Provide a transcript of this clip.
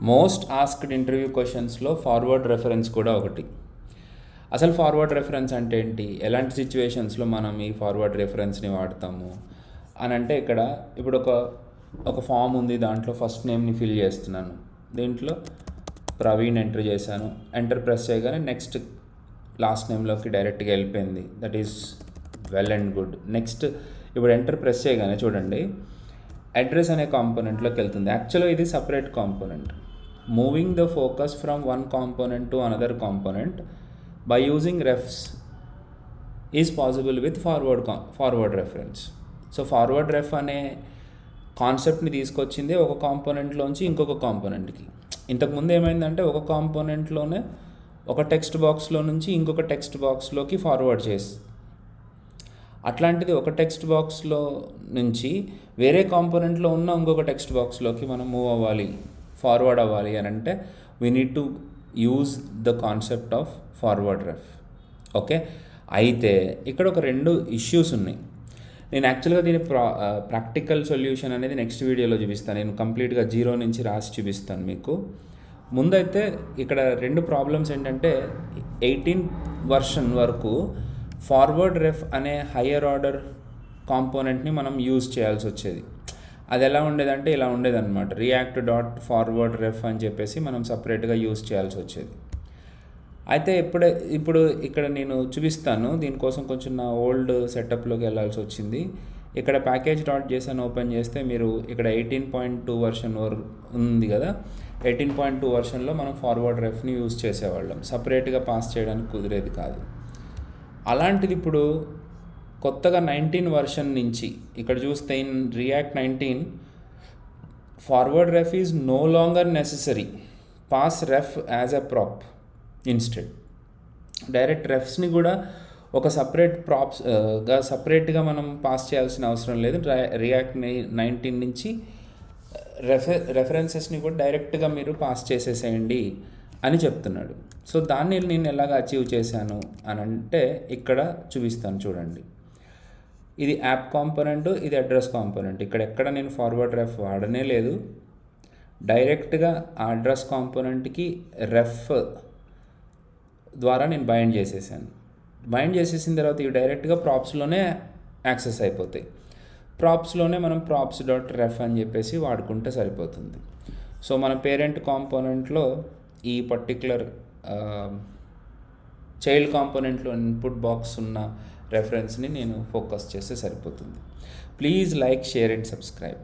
Most asked interview క్వశ్చన్స్లో forward reference కూడా ఒకటి. అసలు ఫార్వర్డ్ రెఫరెన్స్ అంటే ఏంటి, ఎలాంటి సిచ్యువేషన్స్లో మనం ఈ ఫార్వర్డ్ రెఫరెన్స్ని వాడతాము అని అంటే, ఇప్పుడు ఒక ఫామ్ ఉంది, దాంట్లో ఫస్ట్ నేమ్ని ఫిల్ చేస్తున్నాను, దీంట్లో ప్రవీణ్ ఎంటర్ చేశాను, ఎంటర్ ప్రెస్ చేయగానే నెక్స్ట్ లాస్ట్ నేమ్లోకి డైరెక్ట్గా వెళ్ళిపోయింది, that is well and good. Next ఇప్పుడు ఎంటర్ ప్రెస్ చేయగానే చూడండి అడ్రస్ అనే కాంపోనెంట్లోకి వెళ్తుంది. యాక్చువల్గా ఇది separate component. Moving the focus from one component to another component by using refs is possible with forward reference. So forward ref అనే కాన్సెప్ట్ని తీసుకొచ్చింది ఒక కాంపోనెంట్లోంచి ఇంకొక కాంపోనెంట్కి. ఇంతకుముందు ఏమైందంటే ఒక కాంపోనెంట్లోనే ఒక టెక్స్ట్ బాక్స్లో నుంచి ఇంకొక టెక్స్ట్ బాక్స్లోకి ఫార్వర్డ్ చేసి, అట్లాంటిది ఒక టెక్స్ట్ బాక్స్లో నుంచి వేరే కాంపోనెంట్లో ఉన్న ఇంకొక టెక్స్ట్ బాక్స్లోకి మనం మూవ్ అవ్వాలి, ఫార్వర్డ్ అవ్వాలి అని అంటే we need to use the concept of forward ref. Okay, అయితే ఇక్కడ ఒక 2 ఇష్యూస్ ఉన్నాయి. నేను యాక్చువల్గా దీని ప్రాక్టికల్ సొల్యూషన్ అనేది నెక్స్ట్ వీడియోలో చూపిస్తాను. నేను కంప్లీట్గా 0 నుంచి రాసి చూపిస్తాను మీకు. ముందైతే ఇక్కడ 2 ప్రాబ్లమ్స్ ఏంటంటే, 18 వర్షన్ వరకు ఫార్వర్డ్ రెఫ్ అనే హయ్యర్ ఆర్డర్ కాంపోనెంట్ని మనం యూజ్ చేయాల్సి వచ్చేది. అది ఎలా ఉండేదంటే ఇలా ఉండేదన్నమాట, రియాక్ట్ డాట్ ఫార్వర్డ్ రెఫ్ అని చెప్పేసి మనం సపరేట్గా యూజ్ చేయాల్సి వచ్చేది. అయితే ఇప్పుడు ఇక్కడ నేను చూపిస్తాను, దీనికోసం కొంచెం నా ఓల్డ్ సెటప్లోకి వెళ్ళాల్సి వచ్చింది. ఇక్కడ ప్యాకేజ్ డాట్ జేసన్ ఓపెన్ చేస్తే మీరు ఇక్కడ 18.2 వర్షన్ ఉంది కదా, 18.2 వర్షన్లో మనం ఫార్వర్డ్ రెఫ్ని యూజ్ చేసేవాళ్ళం, సపరేట్గా పాస్ చేయడానికి కుదిరేది కాదు. అలాంటిది ఇప్పుడు కొత్తగా 19 వర్షన్ నుంచి ఇక్కడ చూస్తే in React 19 forward ref is no longer necessary, pass ref as a prop instead. Direct రెఫ్స్ని కూడా ఒక సపరేట్గా మనం పాస్ చేయాల్సిన అవసరం లేదు. రియాక్ట్ 19 నుంచి రెఫరెన్సెస్ని కూడా డైరెక్ట్గా మీరు పాస్ చేసేసేయండి అని చెప్తున్నాడు. సో దాన్ని నేను ఎలాగ అచీవ్ చేశాను అని అంటే ఇక్కడ చూపిస్తాను చూడండి. ఇది యాప్ కాంపోనెంట్, ఇది అడ్రస్ కాంపోనెంట్. ఇక్కడ ఎక్కడ నేను ఫార్వర్డ్ రెఫ్ వాడనే లేదు, డైరెక్ట్గా ఆ అడ్రస్ కాంపోనెంట్కి రెఫ్ ద్వారా నేను బైండ్ చేసేసాను. బైండ్ చేసేసిన తర్వాత ఇవి డైరెక్ట్గా ప్రాప్స్లోనే యాక్సెస్ అయిపోతాయి. ప్రాప్స్లోనే మనం ప్రాప్స్ డాట్ రెఫ్ అని చెప్పేసి వాడుకుంటే సరిపోతుంది. సో మన పేరెంట్ కాంపోనెంట్లో ఈ పర్టిక్యులర్ చైల్డ్ కాంపోనెంట్లో ఇన్పుట్ బాక్స్ ఉన్న రెఫరెన్స్ని నేను ఫోకస్ చేస్తే సరిపోతుంది. Please like, share and subscribe.